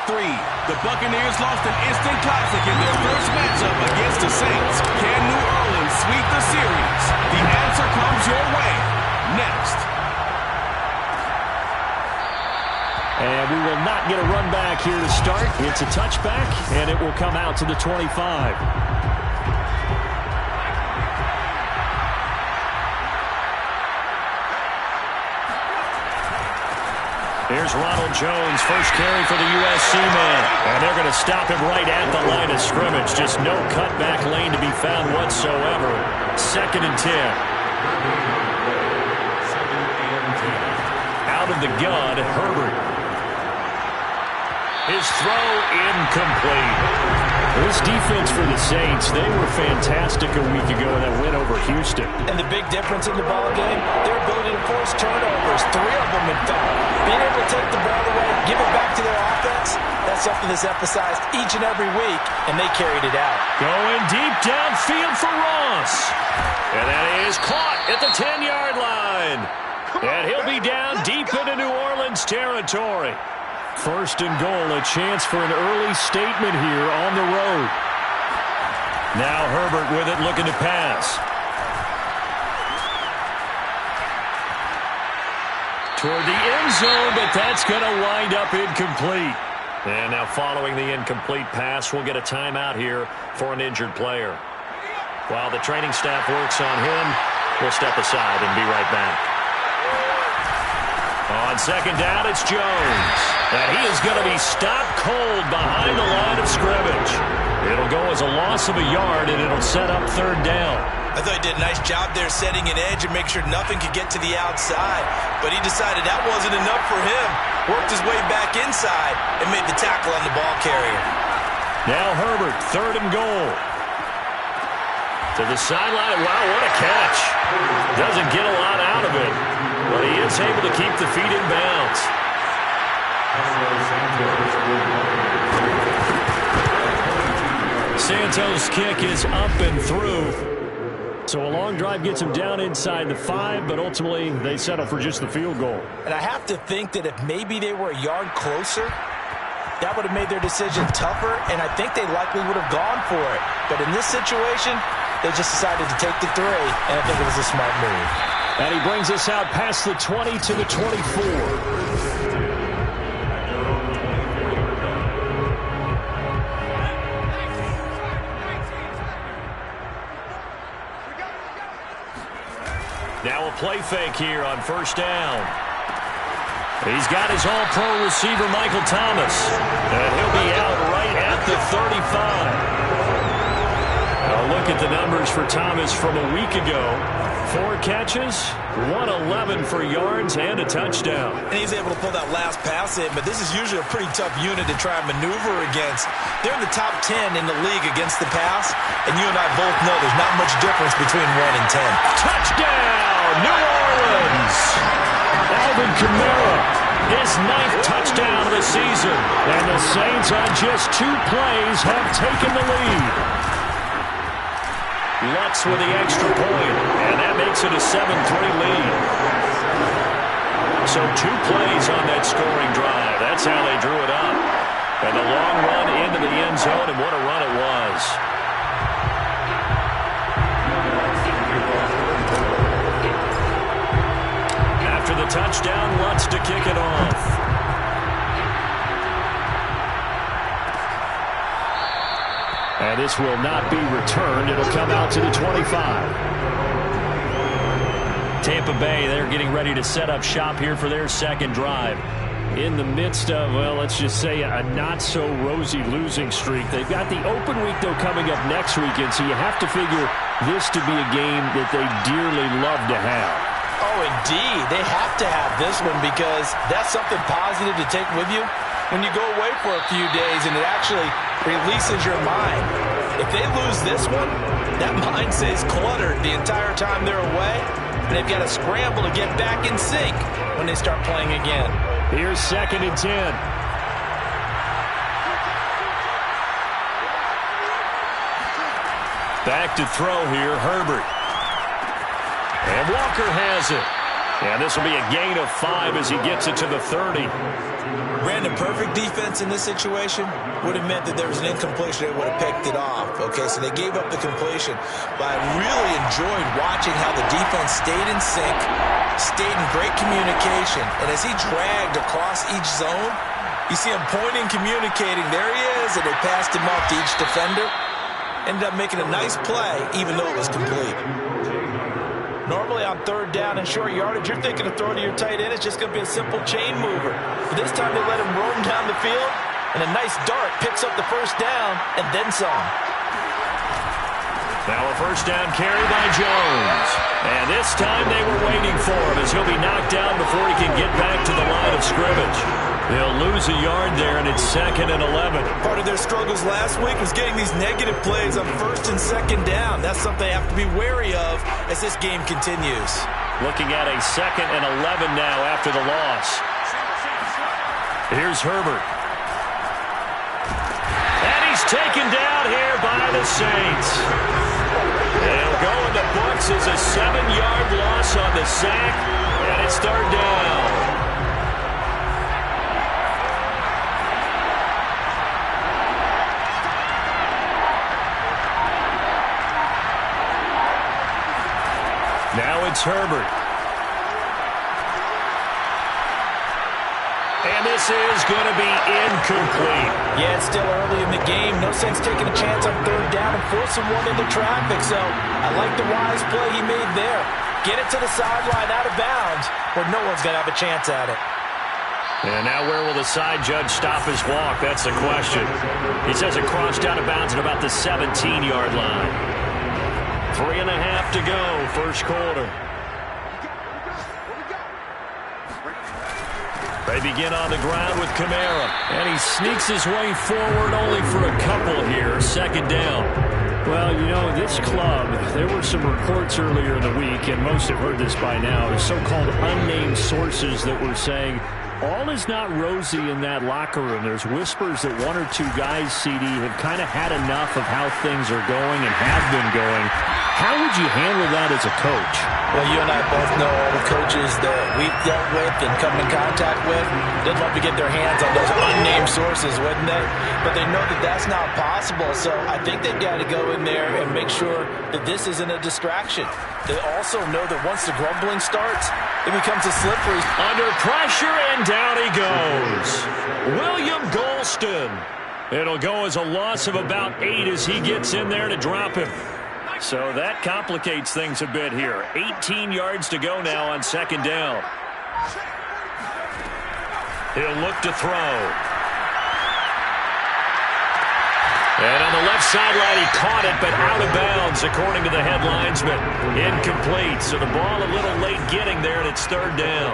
3. The Buccaneers lost an instant classic in their first matchup against the Saints. Can New Orleans sweep the series? The answer comes your way next. And we will not get a run back here to start. It's a touchback, and it will come out to the 25. Here's Ronald Jones, first carry for the USC man. And they're going to stop him right at the line of scrimmage. Just no cutback lane to be found whatsoever. 2nd and 10. Out of the gun, Herbert. His throw incomplete. This defense for the Saints, they were fantastic a week ago in that win over Houston. And the big difference in the ball game, their ability to force turnovers, 3 of them in fact. Being able to take the ball away, give it back to their offense, that's something that's emphasized each and every week, and they carried it out. Going deep downfield for Ross. And that is caught at the 10-yard line. And he'll be down deep into New Orleans territory. 1st and goal, a chance for an early statement here on the road. Now Herbert with it, looking to pass. Toward the end zone, but that's going to wind up incomplete. And now following the incomplete pass, we'll get a timeout here for an injured player. While the training staff works on him, we'll step aside and be right back. On 2nd down, it's Jones. And he is going to be stopped cold behind the line of scrimmage. It'll go as a loss of a yard, and it'll set up 3rd down. I thought he did a nice job there setting an edge and make sure nothing could get to the outside. But he decided that wasn't enough for him. Worked his way back inside and made the tackle on the ball carrier. Now Herbert, 3rd and goal. To the sideline. Wow, what a catch. Doesn't get a lot out of it. But he is able to keep the feet in bounds. Santos' kick is up and through. So a long drive gets him down inside the 5, but ultimately they settle for just the field goal. And I have to think that if maybe they were a yard closer, that would have made their decision tougher, and I think they likely would have gone for it. But in this situation, they just decided to take the 3, and I think it was a smart move. And he brings us out past the 20 to the 24. Now a play fake here on 1st down. He's got his all-pro receiver, Michael Thomas. And he'll be out right at the 35. A look at the numbers for Thomas from a week ago. 4 catches, 111 for yards, and a touchdown. And he's able to pull that last pass in, but this is usually a pretty tough unit to try and maneuver against. They're in the top 10 in the league against the pass, and you and I both know there's not much difference between 1 and 10. Touchdown, New Orleans! Alvin Kamara, his 9th touchdown of the season. And the Saints on just 2 plays have taken the lead. Lutz with the extra point, and that makes it a 7-3 lead. So 2 plays on that scoring drive. That's how they drew it up. And the long run into the end zone, and what a run it was. After the touchdown, Lutz to kick it off. And this will not be returned. It'll come out to the 25. Tampa Bay, they're getting ready to set up shop here for their 2nd drive. In the midst of, well, let's just say a not-so-rosy losing streak. They've got the open week, though, coming up next weekend, so you have to figure this to be a game that they dearly love to have. Oh, indeed. They have to have this one because that's something positive to take with you when you go away for a few days, and it actually releases your mind. If they lose this one, that mind stays cluttered the entire time they're away, and they've got to scramble to get back in sync when they start playing again. Here's 2nd and 10. Back to throw here, Herbert. And Walker has it. And this will be a gain of 5 as he gets it to the 30. Brandon, perfect defense in this situation would have meant that there was an incompletion. They would have picked it off. Okay, so they gave up the completion. But I really enjoyed watching how the defense stayed in sync, stayed in great communication. And as he dragged across each zone, you see him pointing, communicating. There he is, and they passed him off to each defender. Ended up making a nice play, even though it was complete. Normally on third down and short yardage, you're thinking of throwing to your tight end. It's just going to be a simple chain mover. But this time they let him roam down the field, and a nice dart picks up the first down and then some. Now a first down carry by Jones. And this time they were waiting for him as he'll be knocked down before he can get back to the line of scrimmage. They'll lose a yard there, and it's 2nd and 11. Part of their struggles last week was getting these negative plays on 1st and 2nd down. That's something they have to be wary of as this game continues. Looking at a 2nd and 11 now after the loss. Here's Herbert. And he's taken down here by the Saints. They'll go in the books as a 7-yard loss on the sack, and it's 3rd down. Now it's Herbert. And this is going to be incomplete. Yeah, it's still early in the game. No sense taking a chance on 3rd down and forcing one into traffic. So I like the wise play he made there. Get it to the sideline out of bounds where no one's going to have a chance at it. And now where will the side judge stop his walk? That's the question. He says it crossed out of bounds at about the 17-yard line. 3.5 to go, first quarter. They begin on the ground with Kamara. And he sneaks his way forward only for a couple here. 2nd down. Well, you know, this club, there were some reports earlier in the week, and most have heard this by now, the so-called unnamed sources that were saying all is not rosy in that locker room. There's whispers that 1 or 2 guys, CD, have kind of had enough of how things are going and have been going. How would you handle that as a coach? Well, you and I both know all the coaches that we've dealt with and come in contact with. They'd love to get their hands on those unnamed sources, wouldn't they? But they know that that's not possible. So I think they've got to go in there and make sure that this isn't a distraction. They also know that once the grumbling starts, it becomes a slippery. Under pressure, and down he goes. William Golston. It'll go as a loss of about 8 as he gets in there to drop him. So that complicates things a bit here. 18 yards to go now on 2nd down. He'll look to throw. And on the left sideline, he caught it, but out of bounds, according to the head linesman. Incomplete, so the ball a little late getting there, and it's 3rd down.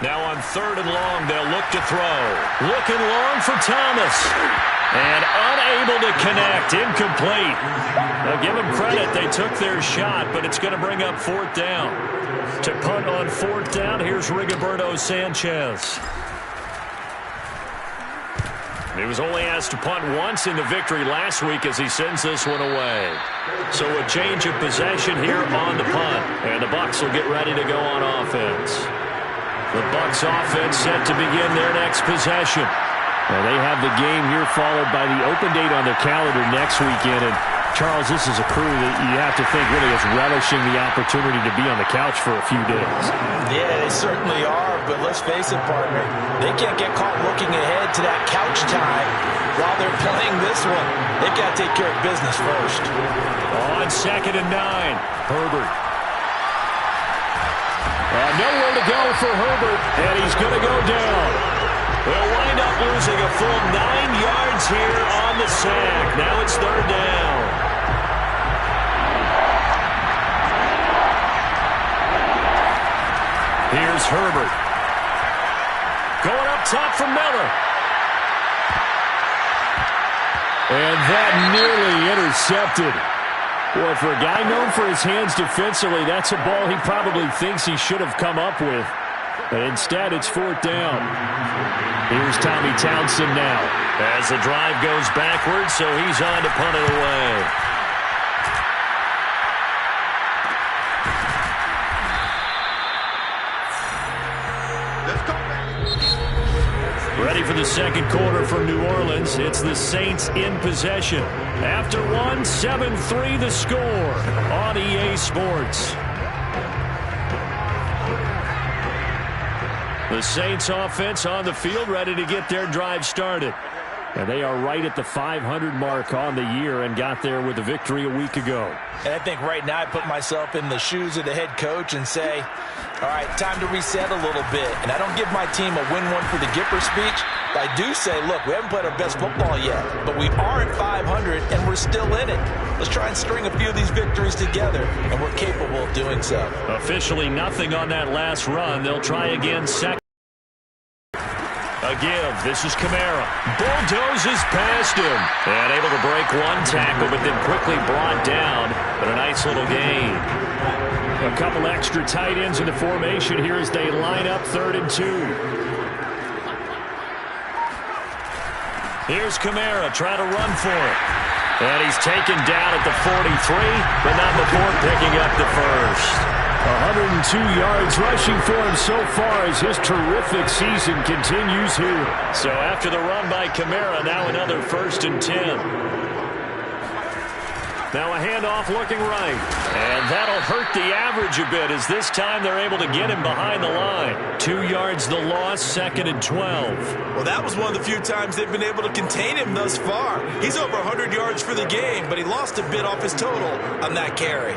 Now on 3rd and long, they'll look to throw. Looking long for Thomas. And unable to connect. Incomplete. Now give them credit. They took their shot, but it's going to bring up 4th down. To punt on 4th down, here's Rigoberto Sanchez. He was only asked to punt once in the victory last week as he sends this one away. So a change of possession here on the punt. And the Bucs will get ready to go on offense. The Bucs offense set to begin their next possession. Well, they have the game here followed by the open date on their calendar next weekend. And, Charles, this is a crew that you have to think really is relishing the opportunity to be on the couch for a few days. Yeah, they certainly are. But let's face it, partner, they can't get caught looking ahead to that couch time while they're playing this one. They've got to take care of business first. On 2nd and 9, Herbert. Nowhere to go for Herbert, and he's going to go down. They'll wind up losing a full 9 yards here on the sack. Now it's 3rd down. Here's Herbert. Going up top for Miller. And that nearly intercepted. Boy, for a guy known for his hands defensively, that's a ball he probably thinks he should have come up with. But instead, it's 4th down. Here's Tommy Townsend now. As the drive goes backwards, so he's on to punt it away. second quarter from New Orleans. It's the Saints in possession. After one, 7-3 the score on EA Sports. The Saints offense on the field, ready to get their drive started. And they are right at the 500 mark on the year and got there with a victory a week ago. And I think right now I put myself in the shoes of the head coach and say, all right, time to reset a little bit. And I don't give my team a win one for the Gipper speech, but I do say, look, we haven't played our best football yet, but we are at 500 and we're still in it. Let's try and string a few of these victories together, and we're capable of doing so. Officially nothing on that last run. They'll try again second. A give. This is Kamara. Bulldozes past him. And able to break one tackle, but then quickly brought down. But a nice little gain. A couple extra tight ends in the formation here as they line up 3rd and 2. Here's Kamara trying to run for it. And he's taken down at the 43, but not before picking up the first. 102 yards rushing for him so far as his terrific season continues here. So after the run by Kamara, now another 1st and 10. Now a handoff looking right. And that'll hurt the average a bit as this time they're able to get him behind the line. 2 yards the loss, 2nd and 12. Well, that was one of the few times they've been able to contain him thus far. He's over 100 yards for the game, but he lost a bit off his total on that carry.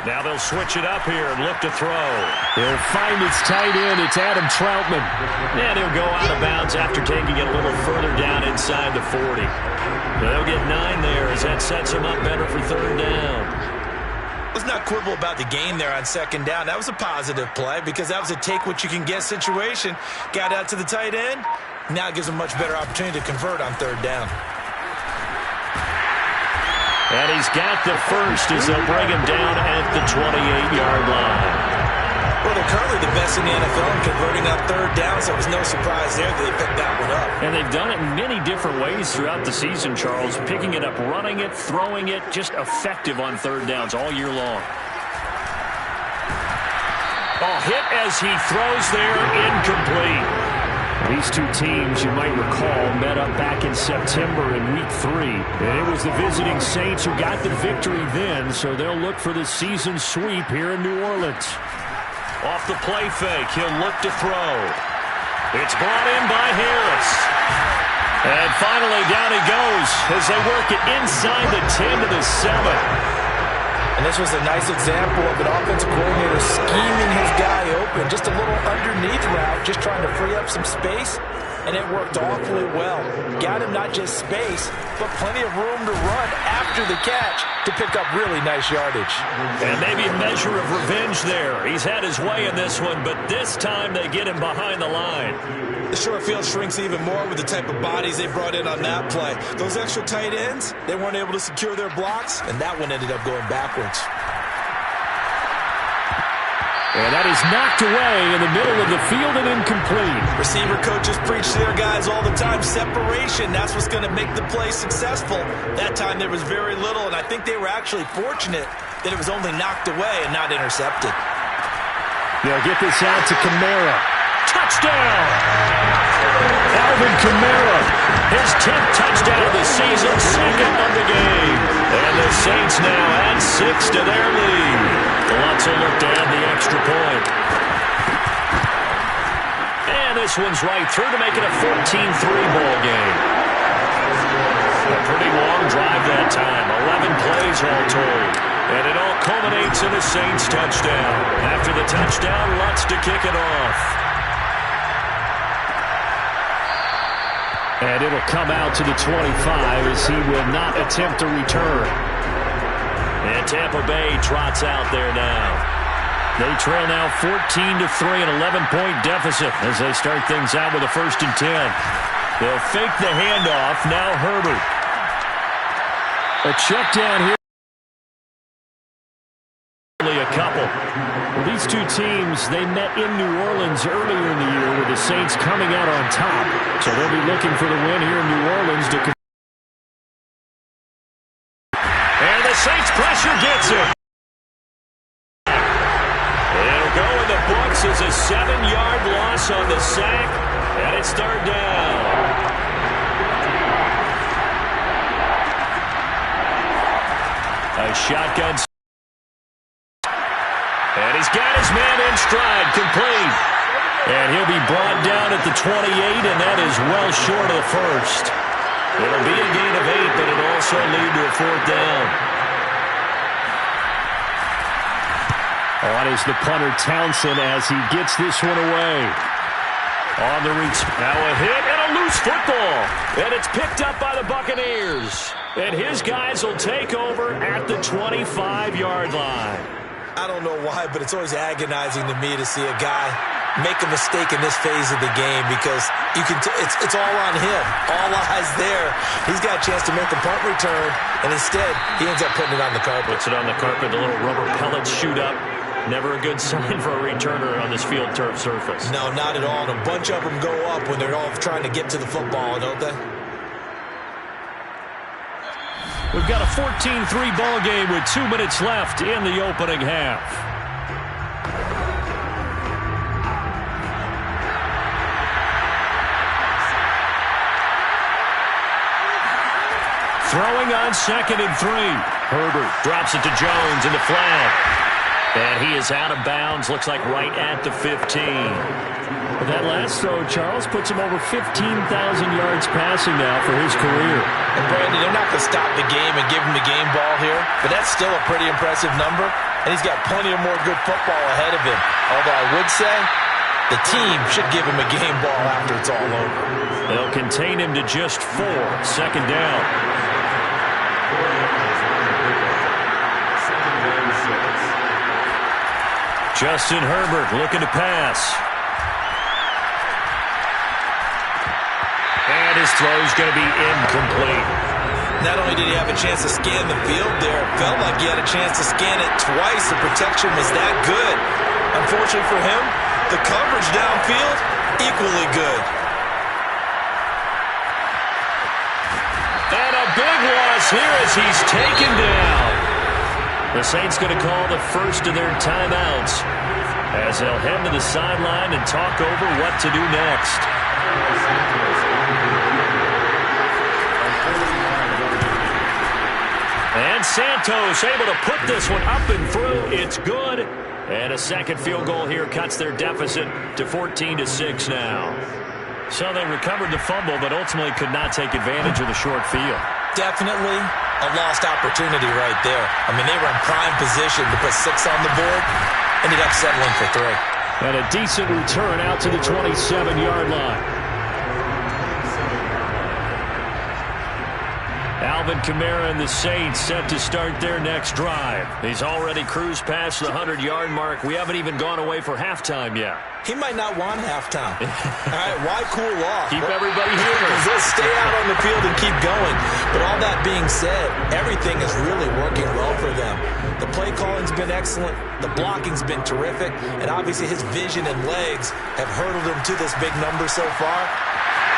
Now they'll switch it up here and look to throw. He'll find his tight end. It's Adam Troutman. And he'll go out of bounds after taking it a little further down inside the 40. They'll get 9 there as that sets him up better for 3rd down. Let's not quibble about the gain there on 2nd down. That was a positive play because that was a take-what-you-can-get situation. Got out to the tight end. Now it gives him a much better opportunity to convert on 3rd down. And he's got the first as they'll bring him down at the 28-yard line. Well, they're currently the best in the NFL in converting on 3rd down, so it was no surprise there that they picked that one up. And they've done it in many different ways throughout the season, Charles. Picking it up, running it, throwing it, just effective on 3rd downs all year long. Ball hit as he throws there, incomplete. These two teams, you might recall, met up back in September in Week 3. And it was the visiting Saints who got the victory then, so they'll look for the season sweep here in New Orleans. Off the play fake, he'll look to throw. It's brought in by Harris. And finally down he goes as they work it inside the 10 to the 7. And this was a nice example of an offensive coordinator scheming his guy open. Just a little underneath route, just trying to free up some space. And it worked awfully well. Got him not just space, but plenty of room to run after the catch to pick up really nice yardage. And maybe a measure of revenge there. He's had his way in this one, but this time they get him behind the line. The short field shrinks even more with the type of bodies they brought in on that play. Those extra tight ends, they weren't able to secure their blocks, and that one ended up going backwards. And that is knocked away in the middle of the field and incomplete. Receiver coaches preach to their guys all the time. Separation, that's what's going to make the play successful. That time there was very little, and I think they were actually fortunate that it was only knocked away and not intercepted. They'll get this out to Kamara. Touchdown! Alvin Kamara, his 10th touchdown of the season, 2nd of the game. And the Saints now add 6 to their lead. Lots of look to add the extra point. And this one's right through to make it a 14-3 ball game. A pretty long drive that time, 11 plays all told. And it all culminates in a Saints touchdown. After the touchdown, Lutz to kick it off. And it'll come out to the 25 as he will not attempt to return. And Tampa Bay trots out there now. They trail now 14-3, an 11-point deficit as they start things out with a 1st and 10. They'll fake the handoff. Now Herbert. A check down here. Only a couple. Well, these two teams, they met in New Orleans earlier in the year with the Saints coming out on top. So they'll be looking for the win here in New Orleans to. And the Saints pressure gets it. It'll go in the books as a Thomas on the sack, and it's third down. A shotgun. And he's got his man in stride, complete. And he'll be brought down at the 28, and that is well short of the first. It'll be a gain of 8, but it'll also lead to a fourth down. On is the punter, Townsend, as he gets this one away. On the reach. Now a hit and a loose football. And it's picked up by the Buccaneers. And his guys will take over at the 25-yard line. I don't know why, but it's always agonizing to me to see a guy make a mistake in this phase of the game because you can it's all on him. All eyes there. He's got a chance to make the punt return, and instead he ends up putting it on the carpet. Puts it on the carpet. The little rubber pellets shoot up. Never a good sign for a returner on this field turf surface. No, not at all. And a bunch of them go up when they're all trying to get to the football, don't they? We've got a 14-3 ball game with 2 minutes left in the opening half. Throwing on 2nd and 3. Herbert drops it to Jones in the flat. And he is out of bounds, looks like right at the 15. But that last throw, Charles, puts him over 15,000 yards passing now for his career. And Brandon, they're not going to stop the game and give him the game ball here, but that's still a pretty impressive number, and he's got plenty of more good football ahead of him. Although I would say the team should give him a game ball after it's all over. They'll contain him to just 4, 2nd down. Justin Herbert looking to pass. And his throw's going to be incomplete. Not only did he have a chance to scan the field there, it felt like he had a chance to scan it twice. The protection was that good. Unfortunately for him, the coverage downfield, equally good. And a big loss here as he's taken down. The Saints going to call the first of their timeouts as they'll head to the sideline and talk over what to do next. And Santos able to put this one up and through. It's good. And a second field goal here cuts their deficit to 14-6 now. So they recovered the fumble, but ultimately could not take advantage of the short field. Definitely a lost opportunity right there. I mean, they were in prime position to put 6 on the board, ended up settling for 3. And a decent return out to the 27-yard line. Alvin Kamara and the Saints set to start their next drive. He's already cruised past the 100-yard mark. We haven't even gone away for halftime yet. He might not want halftime. All right, why cool off? Keep everybody here. Let's stay out on the field and keep going. But all that being said, everything is really working well for them. The play calling's been excellent. The blocking's been terrific. And obviously his vision and legs have hurdled him to this big number so far.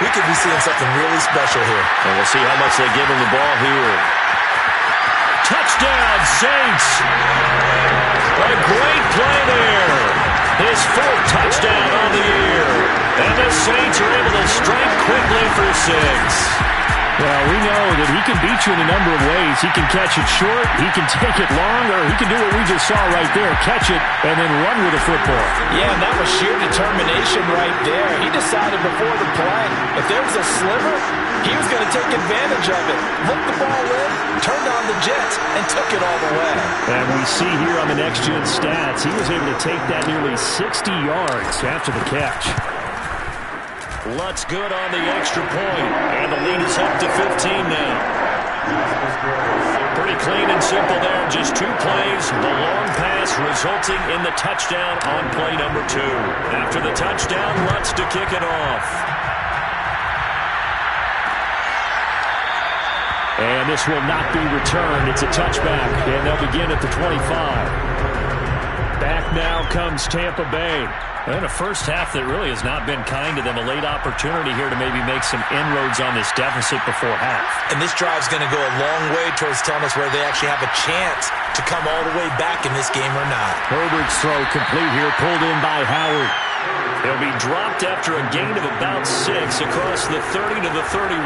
We could be seeing something really special here. And we'll see how much they give him the ball here. Touchdown, Saints! What a great play there. His 4th touchdown on the year. And the Saints are able to strike quickly for 6. Well, we know that he can beat you in a number of ways. He can catch it short, he can take it long, or he can do what we just saw right there, catch it and then run with the football. Yeah, and that was sheer determination right there. He decided before the play, if there was a sliver, he was going to take advantage of it. Looked the ball in, turned on the jets, and took it all the way. And we see here on the next-gen stats, he was able to take that nearly 60 yards after the catch. Lutz good on the extra point, and the lead is up to 15 now. Pretty clean and simple there, just 2 plays. The long pass resulting in the touchdown on play number 2. After the touchdown, Lutz to kick it off. And this will not be returned. It's a touchback, and they'll begin at the 25. Back now comes Tampa Bay. And a first half that really has not been kind to them. A late opportunity here to maybe make some inroads on this deficit before half. And this drive's going to go a long way towards telling us whether they actually have a chance to come all the way back in this game or not. Herbert's throw complete here, pulled in by Howard. He'll be dropped after a gain of about 6 across the 30 to the 31.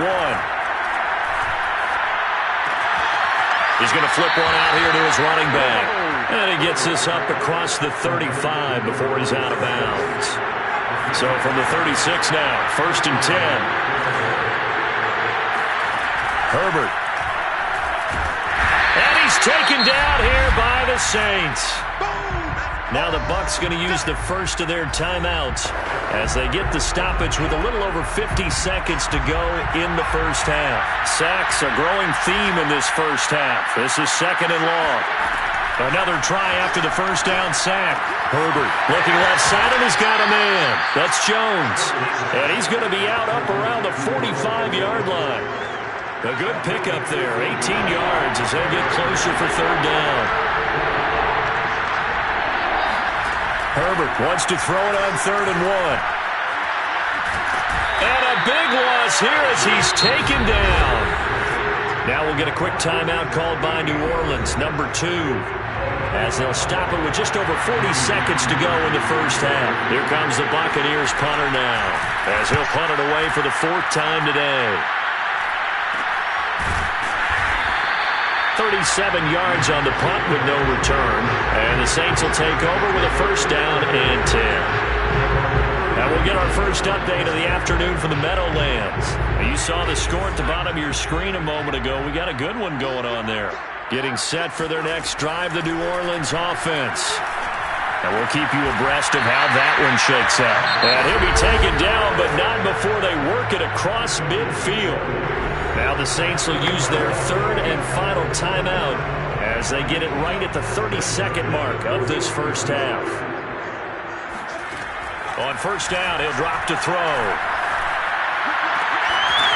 He's going to flip one out here to his running back. And he gets this up across the 35 before he's out of bounds. So from the 36 now, 1st and 10. Herbert. And he's taken down here by the Saints. Now the Bucs going to use the first of their timeouts as they get the stoppage with a little over 50 seconds to go in the first half. Sacks a growing theme in this first half. This is 2nd and long. Another try after the first down sack. Herbert looking left side, and he's got a man. That's Jones. And he's going to be out up around the 45-yard line. A good pickup there, 18 yards as they get closer for 3rd down. Herbert wants to throw it on 3rd and 1. And a big loss here as he's taken down. Now we'll get a quick timeout called by New Orleans, number 2. As they'll stop it with just over 40 seconds to go in the first half. Here comes the Buccaneers punter now, as he'll punt it away for the 4th time today. 37 yards on the punt with no return. And the Saints will take over with a 1st down and 10. Now we'll get our first update of the afternoon from the Meadowlands. You saw the score at the bottom of your screen a moment ago. We got a good one going on there. Getting set for their next drive, the New Orleans offense. And we'll keep you abreast of how that one shakes out. And he'll be taken down, but not before they work it across midfield. Now the Saints will use their 3rd and final timeout as they get it right at the 32nd mark of this first half. On 1st down, he'll drop to throw.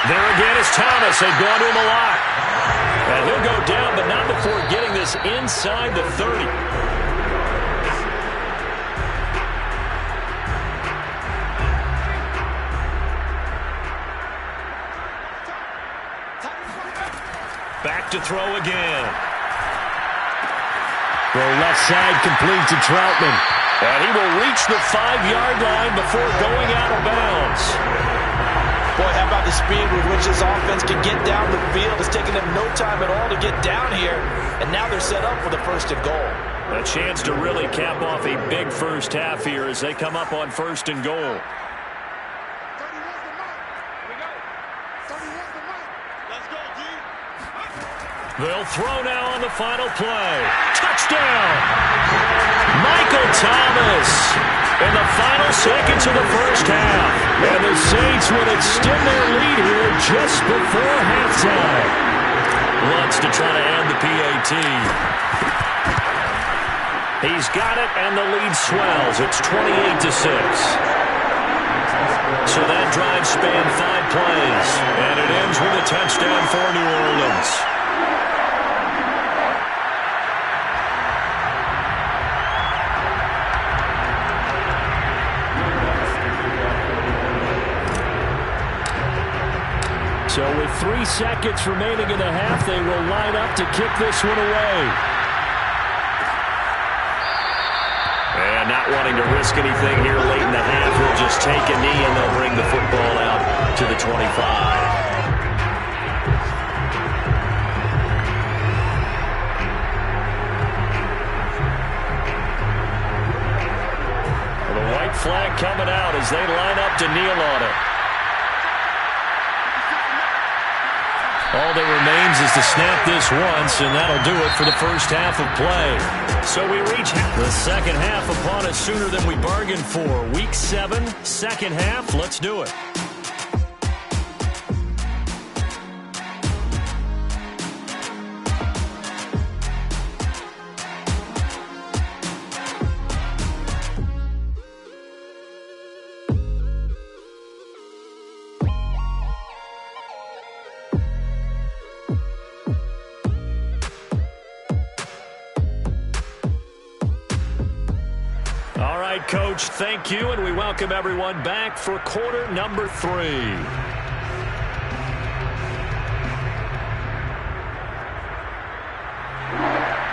There again is Thomas. They've gone to him a lot. And he'll go down, but not before getting this inside the 30. Back to throw again. Throw left side complete to Troutman. And he will reach the 5-yard line before going out of bounds. Boy, how about the speed with which this offense can get down the field? It's taken them no time at all to get down here, and now they're set up for the 1st and goal. A chance to really cap off a big first half here as they come up on 1st and goal. They'll throw now on the final play. Touchdown! Michael Thomas in the final seconds of the first half. And the Saints will extend their lead here just before halftime. Wants to try to add the PAT. He's got it, and the lead swells. It's 28-6. So that drive spanned 5 plays, and it ends with a touchdown for New Orleans. So with 3 seconds remaining in the half, they will line up to kick this one away. And not wanting to risk anything here late in the half, he'll just take a knee and they'll bring the football out to the 25. Well, the white flag coming out as they line up to kneel on it. All that remains is to snap this once, and that'll do it for the first half of play. So we reach the second half upon us sooner than we bargained for. Week 7, second half. Let's do it. Coach, thank you, and we welcome everyone back for quarter number 3.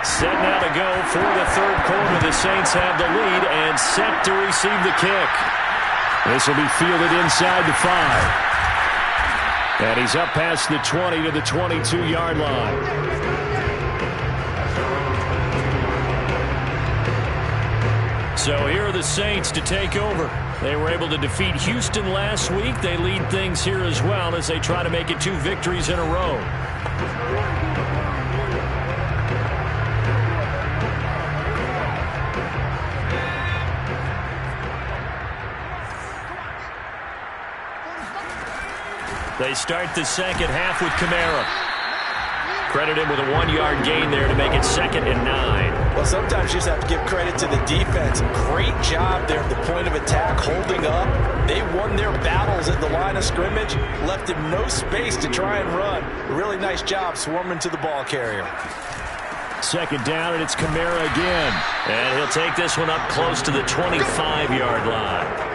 Set now to go for the 3rd quarter. The Saints have the lead and set to receive the kick. This will be fielded inside the 5. And he's up past the 20 to the 22-yard line. So here are the Saints to take over. They were able to defeat Houston last week. They lead things here as well as they try to make it 2 victories in a row. They start the second half with Kamara. Credit him with a 1-yard gain there to make it 2nd and 9. Well, sometimes you just have to give credit to the defense. Great job there at the point of attack, holding up. They won their battles at the line of scrimmage, left him no space to try and run. Really nice job swarming to the ball carrier. 2nd down, and it's Kamara again. And he'll take this one up close to the 25-yard line.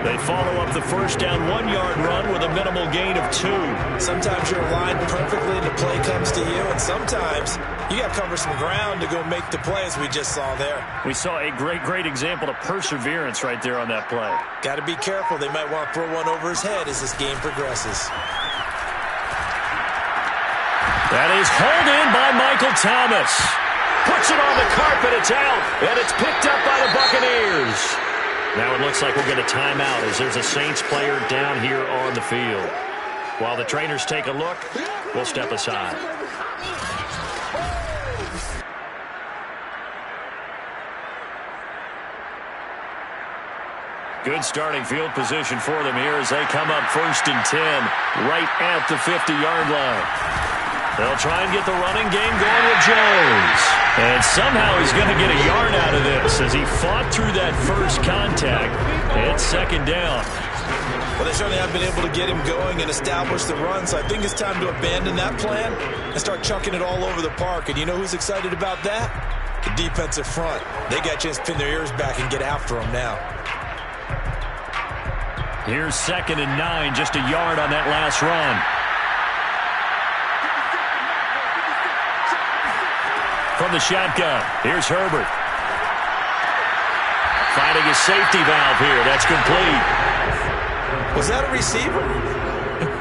They follow up the first down 1-yard run with a minimal gain of 2. Sometimes you're aligned perfectly and the play comes to you, and sometimes you got to cover some ground to go make the play, as we just saw there. We saw a great example of perseverance right there on that play. Got to be careful. They might want to throw one over his head as this game progresses. That is hauled in by Michael Thomas. Puts it on the carpet. It's out, and it's picked up by the Buccaneers. Now it looks like we'll get a timeout as there's a Saints player down here on the field. While the trainers take a look, we'll step aside. Good starting field position for them here as they come up 1st and 10 right at the 50-yard line. They'll try and get the running game going with Jones. And somehow he's going to get a yard out of this as he fought through that first contact. It's 2nd down. Well, they certainly have been able to get him going and establish the run, so I think it's time to abandon that plan and start chucking it all over the park. And you know who's excited about that? The defensive front. They got a chance to pin their ears back and get after him now. Here's 2nd and 9, just a yard on that last run. From the shotgun, here's Herbert. Finding a safety valve here. That's complete. Was that a receiver?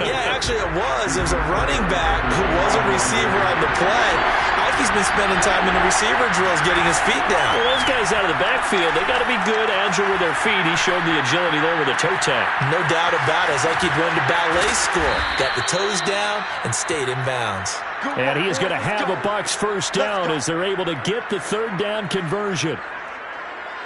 Yeah, actually it was. There's a running back who was a receiver on the play. I think he's been spending time in the receiver drills getting his feet down. Well, those guys out of the backfield, they got to be good, agile with their feet. He showed the agility there with a toe tap. No doubt about it. It's like he'd run to ballet school. Got the toes down and stayed in bounds. And he is going to have a Bucs first down as they're able to get the 3rd down conversion.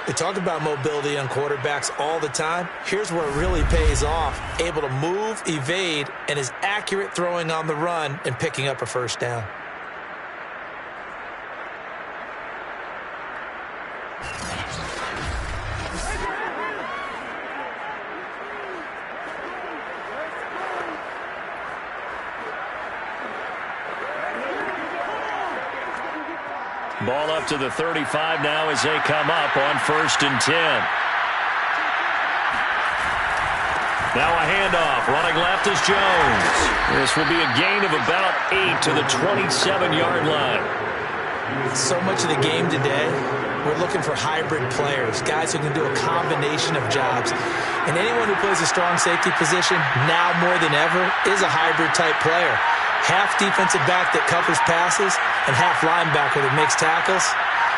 They talk about mobility on quarterbacks all the time. Here's where it really pays off. Able to move, evade, and is accurate throwing on the run and picking up a first down. Ball up to the 35 now as they come up on 1st and 10. Now a handoff. Running left is Jones. This will be a gain of about 8 to the 27-yard line. So much of the game today, we're looking for hybrid players, guys who can do a combination of jobs. And anyone who plays a strong safety position, now more than ever, is a hybrid type player. Half defensive back that covers passes and half linebacker that makes tackles.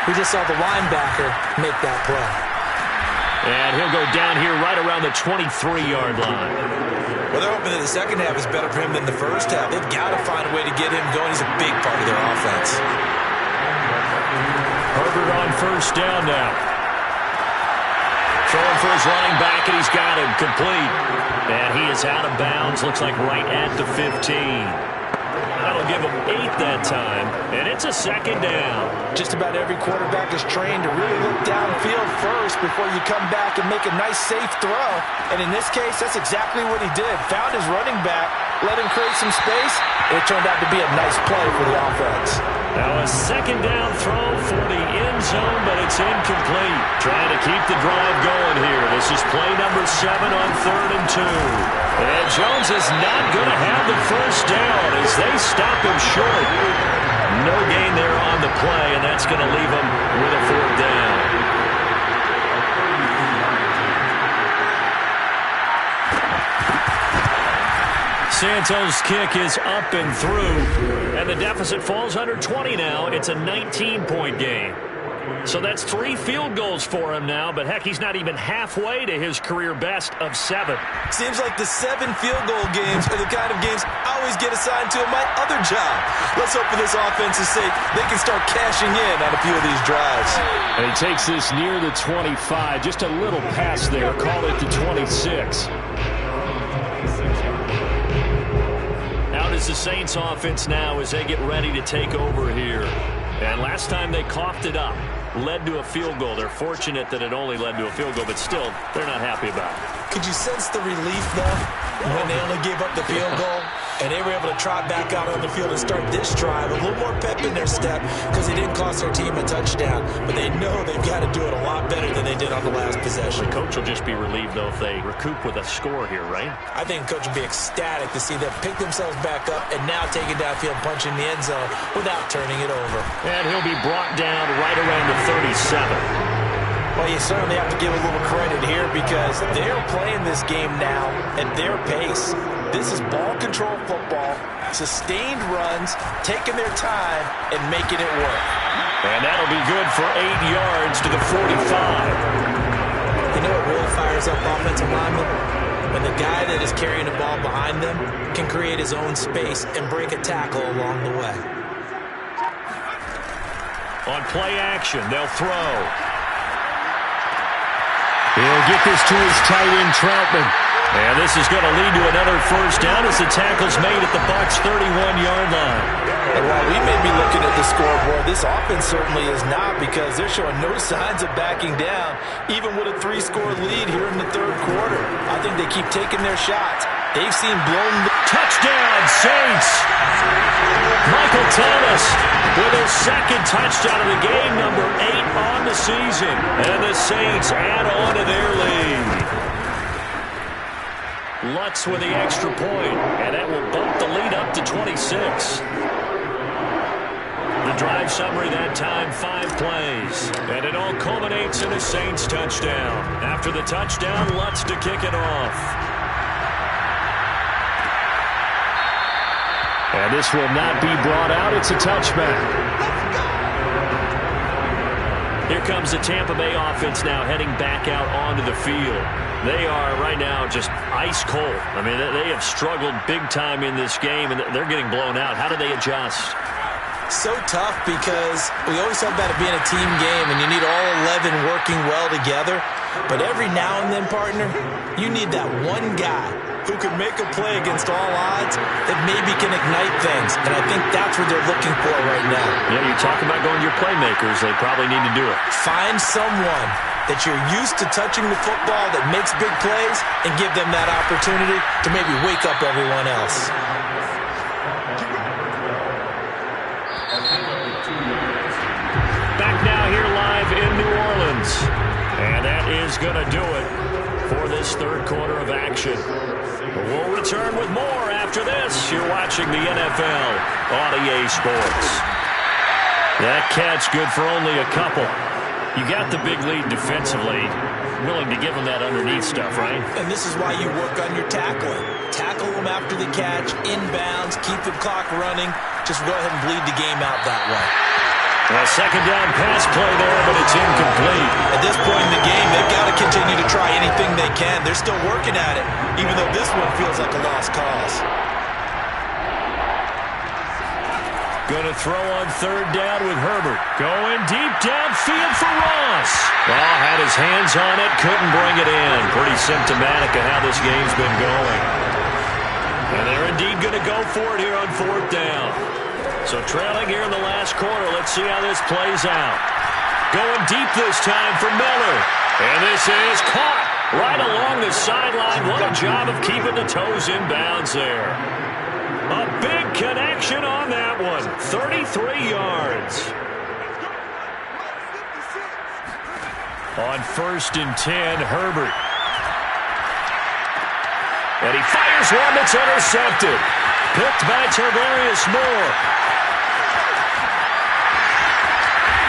We just saw the linebacker make that play. And he'll go down here right around the 23-yard line. Well, they're hoping that the second half is better for him than the first half. They've got to find a way to get him going. He's a big part of their offense. Herbert on 1st down now. Throwing for his running back, and he's got him complete. And he is out of bounds. Looks like right at the 15. That'll give him 8 that time, and it's a 2nd down. Just about every quarterback is trained to really look downfield first before you come back and make a nice, safe throw. And in this case, that's exactly what he did. Found his running back, let him create some space, and it turned out to be a nice play for the offense. Now a 2nd down throw for the end zone, but it's incomplete. Trying to keep the drive going here. This is play number 7 on 3rd and 2. And Jones is not going to have the first down as they stop him short. No gain there on the play, and that's going to leave him with a 4th down. Santos' kick is up and through, and the deficit falls under 20 now. It's a 19-point game. So that's 3 field goals for him now, but heck, he's not even halfway to his career best of 7. Seems like the 7 field goal games are the kind of games I always get assigned to in my other job. Let's hope for this offense's sake they can start cashing in on a few of these drives. And he takes this near the 25. Just a little pass there. Call it the 26. Out is the Saints offense now as they get ready to take over here. And last time they coughed it up, led to a field goal. They're fortunate that it only led to a field goal, but still, they're not happy about it. Could you sense the relief, though, when they only gave up the field goal and they were able to trot back out on the field and start this drive? A little more pep in their step because they didn't cost their team a touchdown, but they know they've got to do it a lot better than they did on the last possession. The coach will just be relieved, though, if they recoup with a score here, right? I think the coach will be ecstatic to see them pick themselves back up and now take it downfield, punch in the end zone without turning it over. And he'll be brought down right around the 37. Well, you certainly have to give a little credit here because they're playing this game now at their pace. This is ball control football, sustained runs, taking their time, and making it work. And that'll be good for 8 yards to the 45. You know what really fires up offensive linemen? When the guy that is carrying the ball behind them can create his own space and break a tackle along the way. On play action, they'll throw. He'll get this to his tight end, Troutman. And this is going to lead to another first down as the tackle's made at the Bucs' 31-yard line. And while we may be looking at the scoreboard, this offense certainly is not because they're showing no signs of backing down, even with a 3-score lead here in the third quarter. I think they keep taking their shots. They've seen blown touchdown, Saints! Michael Thomas with his second touchdown of the game, number 8 on the season. And the Saints add on to their lead. Lutz with the extra point, and that will bump the lead up to 26. The drive summary that time, 5 plays. And it all culminates in a Saints touchdown. After the touchdown, Lutz to kick it off. And this will not be brought out. It's a touchback. Here comes the Tampa Bay offense now heading back out onto the field. They are right now just ice cold. I mean, they have struggled big time in this game, and they're getting blown out. How do they adjust? So tough because we always talk about it being a team game, and you need all 11 working well together. But every now and then, partner, you need that one guy who can make a play against all odds that maybe can ignite things. And I think that's what they're looking for right now. Yeah, you talk about going to your playmakers. They probably need to do it. Find someone that you're used to touching the football that makes big plays and give them that opportunity to maybe wake up everyone else. Back now here live in New Orleans. And that is going to do it for this third quarter of action. We'll return with more after this. You're watching the NFL on EA Sports. That catch good for only a couple. You got the big lead defensively. Willing to give them that underneath stuff, right? And this is why you work on your tackling. Tackle them after the catch, inbounds, keep the clock running. Just go ahead and bleed the game out that way. A second down pass play there, but it's incomplete. At this point in the game, they've got to continue to try anything they can. They're still working at it, even though this one feels like a lost cause. Going to throw on third down with Herbert. Going deep downfield for Ross. Well, had his hands on it, couldn't bring it in. Pretty symptomatic of how this game's been going. And they're indeed going to go for it here on fourth down. So trailing here in the last quarter, let's see how this plays out. Going deep this time for Miller. And this is caught right along the sideline. What a job of keeping the toes in bounds there. A big connection on that one. 33 yards. On 1st and 10, Herbert. And he fires one that's intercepted. Picked by Tarvarius Moore.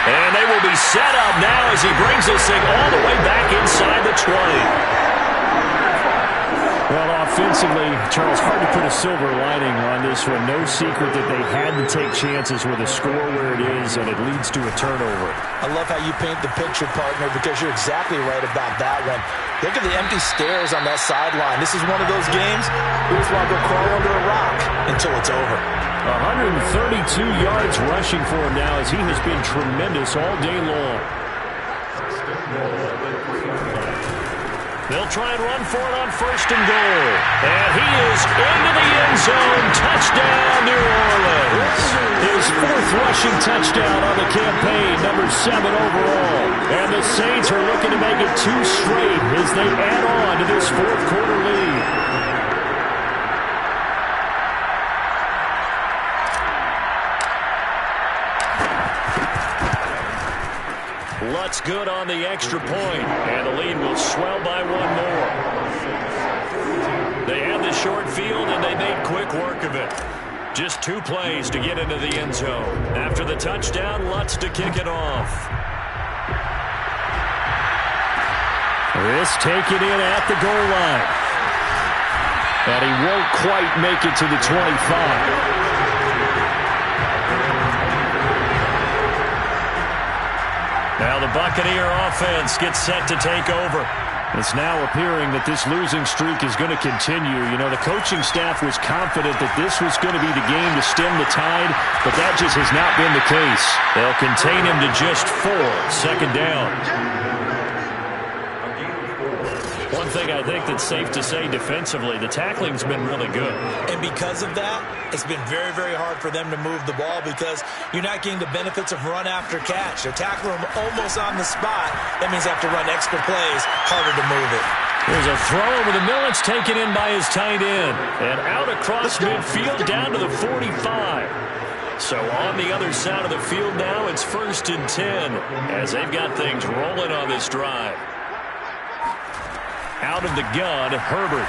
And they will be set up now as he brings this thing all the way back inside the 20. Well, offensively, Charles, hard to put a silver lining on this one. No secret that they had to take chances with a score where it is, and it leads to a turnover. I love how you paint the picture, partner, because you're exactly right about that one. Look at the empty stairs on that sideline. This is one of those games we just want to go crawl under a rock until it's over. 132 yards rushing for him now, as he has been tremendous all day long. They'll try and run for it on 1st and goal. And he is into the end zone. Touchdown, New Orleans. His 4th rushing touchdown on the campaign, number 7 overall. And the Saints are looking to make it 2 straight as they add on to this 4th quarter lead. Lutz good on the extra point, and the lead will swell by 1 more. They had the short field, and they made quick work of it. Just 2 plays to get into the end zone. After the touchdown, Lutz to kick it off. This taken in at the goal line. And he won't quite make it to the 25. Now the Buccaneer offense gets set to take over. It's now appearing that this losing streak is going to continue. You know, the coaching staff was confident that this was going to be the game to stem the tide, but that just has not been the case. They'll contain him to just 4, 2nd down. One thing I think that's safe to say defensively, the tackling's been really good. And because of that, it's been very, very hard for them to move the ball because you're not getting the benefits of run after catch. They're tackling them almost on the spot. That means they have to run extra plays, harder to move it. There's a throw over the middle. It's taken in by his tight end. And out across midfield down to the 45. So on the other side of the field now, it's 1st and 10 as they've got things rolling on this drive. Out of the gun, Herbert.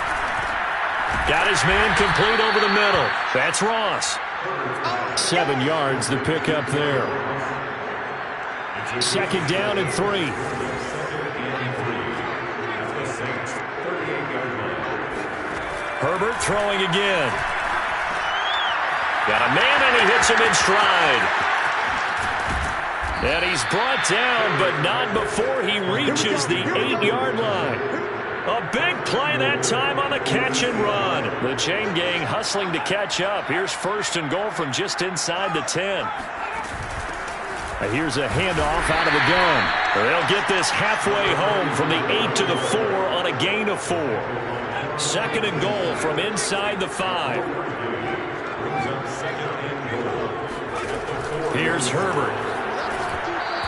Got his man complete over the middle. That's Ross. 7 yards the pick up there. 2nd down and 3. Herbert throwing again. Got a man and he hits him in stride. And he's brought down, but not before he reaches the 8-yard line. A big play that time on the catch and run. The chain gang hustling to catch up. Here's 1st and goal from just inside the 10. Here's a handoff out of the gun. They'll get this halfway home from the 8 to the 4 on a gain of 4. 2nd and goal from inside the 5. Here's Herbert.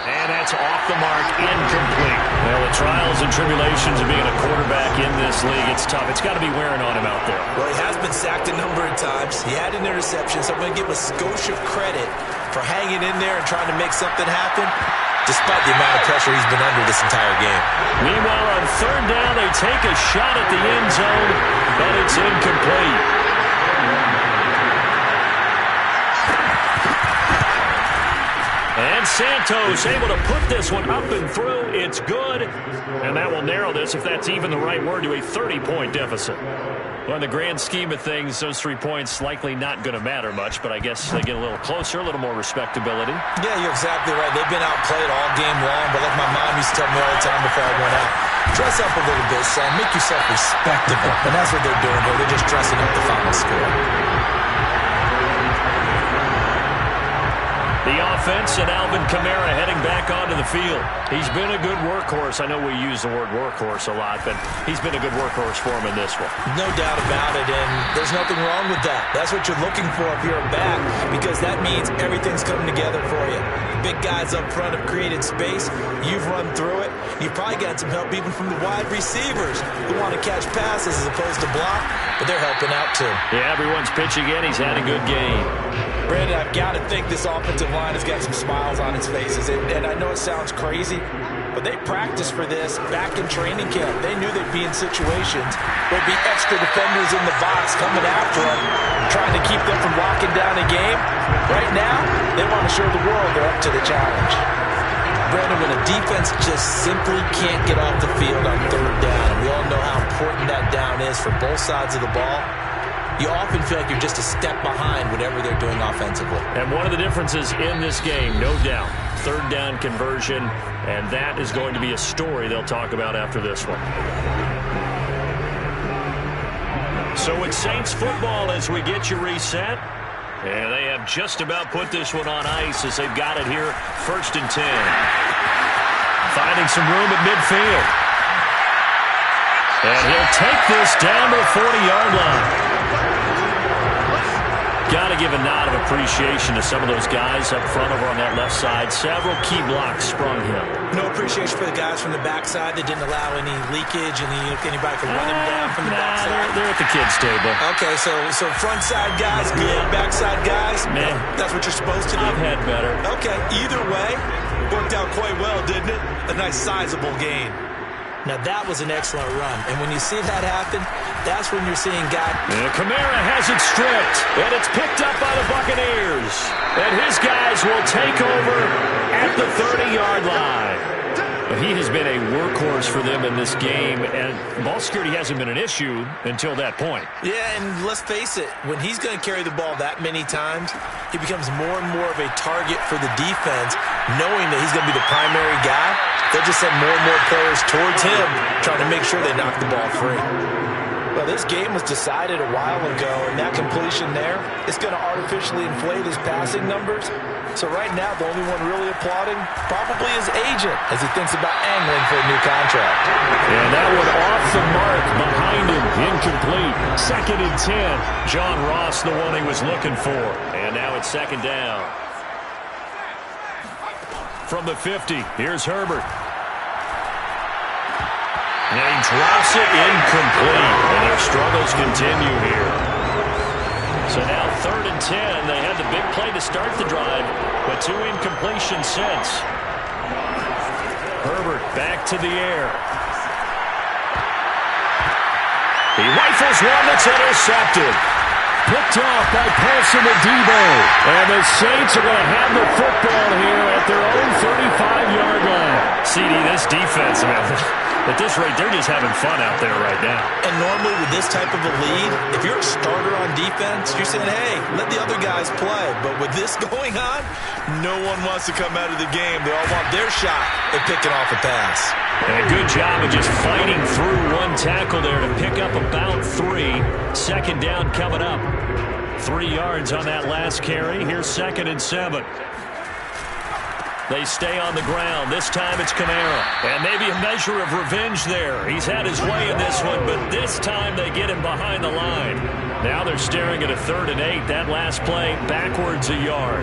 And that's off the mark, incomplete. Well, the trials and tribulations of being a quarterback in this league, it's tough. It's got to be wearing on him out there. Well, he has been sacked a number of times. He had an interception, so I'm going to give a skosh of credit for hanging in there and trying to make something happen, despite the amount of pressure he's been under this entire game. Meanwhile, on 3rd down, they take a shot at the end zone, but it's incomplete. And Santos able to put this one up and through. It's good. And that will narrow this, if that's even the right word, to a 30-point deficit. Well, in the grand scheme of things, those 3 points likely not going to matter much, but I guess they get a little closer, a little more respectability. Yeah, you're exactly right. They've been outplayed all game long, but like my mom used to tell me all the time before I went out, dress up a little bit, son. Make yourself respectable. And that's what they're doing here. They're just dressing up the final score. The offense and Alvin Kamara heading back onto the field. He's been a good workhorse. I know we use the word workhorse a lot, but he's been a good workhorse for him in this one. No doubt about it, and there's nothing wrong with that. That's what you're looking for if you're a back, because that means everything's coming together for you. Big guys up front have created space. You've run through it. You've probably got some help even from the wide receivers who want to catch passes as opposed to block, but they're helping out too. Yeah, everyone's pitching in. He's had a good game. Brandon, I've got to think this offensive line has got some smiles on its faces. And I know it sounds crazy, but they practiced for this back in training camp. They knew they'd be in situations where there'd be extra defenders in the box coming after them, trying to keep them from locking down a game. Right now, they want to show the world they're up to the challenge. Brandon, when a defense just simply can't get off the field on third down, and we all know how important that down is for both sides of the ball, you often feel like you're just a step behind whatever they're doing offensively. And one of the differences in this game, no doubt, third down conversion, and that is going to be a story they'll talk about after this one. So it's Saints football as we get you reset. And they have just about put this one on ice as they've got it here, 1st and 10. Finding some room at midfield. And he'll take this down to the 40-yard line. Got to give a nod of appreciation to some of those guys up front over on that left side. Several key blocks sprung him. No appreciation for the guys from the backside that didn't allow any leakage and anybody could run him down from the backside. They're at the kids' table. Okay, so front side guys good, backside guys, man, that's what you're supposed to do. I've had better. Okay, either way, worked out quite well, didn't it? A nice sizable gain. Now that was an excellent run, and when you see that happen, that's when you're seeing guys. And Kamara has it stripped, and it's picked up by the Buccaneers. And his guys will take over at the 30-yard line. He has been a workhorse for them in this game, and ball security hasn't been an issue until that point. Yeah, and let's face it, when he's going to carry the ball that many times, he becomes more and more of a target for the defense, knowing that he's going to be the primary guy. They'll just send more and more players towards him, trying to make sure they knock the ball free. Well, this game was decided a while ago, and that completion there is going to artificially inflate his passing numbers. So right now, the only one really applauding probably his agent as he thinks about angling for a new contract. And that one off the mark behind him, incomplete. 2nd and 10. John Ross, the one he was looking for. And now it's 2nd down. From the 50, here's Herbert. And he drops it incomplete. And their struggles continue here. So now 3rd and 10. They had the big play to start the drive, but 2 incompletions since. Herbert back to the air. He rifles one that's intercepted. Picked off by Paulson Adebo. And the Saints are going to have the football here at their own 35-yard line. CD, this defense, man, at this rate, they're just having fun out there right now. And normally with this type of a lead, if you're a starter on defense, you're saying, hey, let the other guys play. But with this going on, no one wants to come out of the game. They all want their shot at picking off a pass. And a good job of just fighting through one tackle there to pick up about 3. 2nd down coming up. 3 yards on that last carry. Here's 2nd and 7. They stay on the ground. This time it's Kamara. And maybe a measure of revenge there. He's had his way in this one, but this time they get him behind the line. Now they're staring at a 3rd and 8. That last play backwards a yard.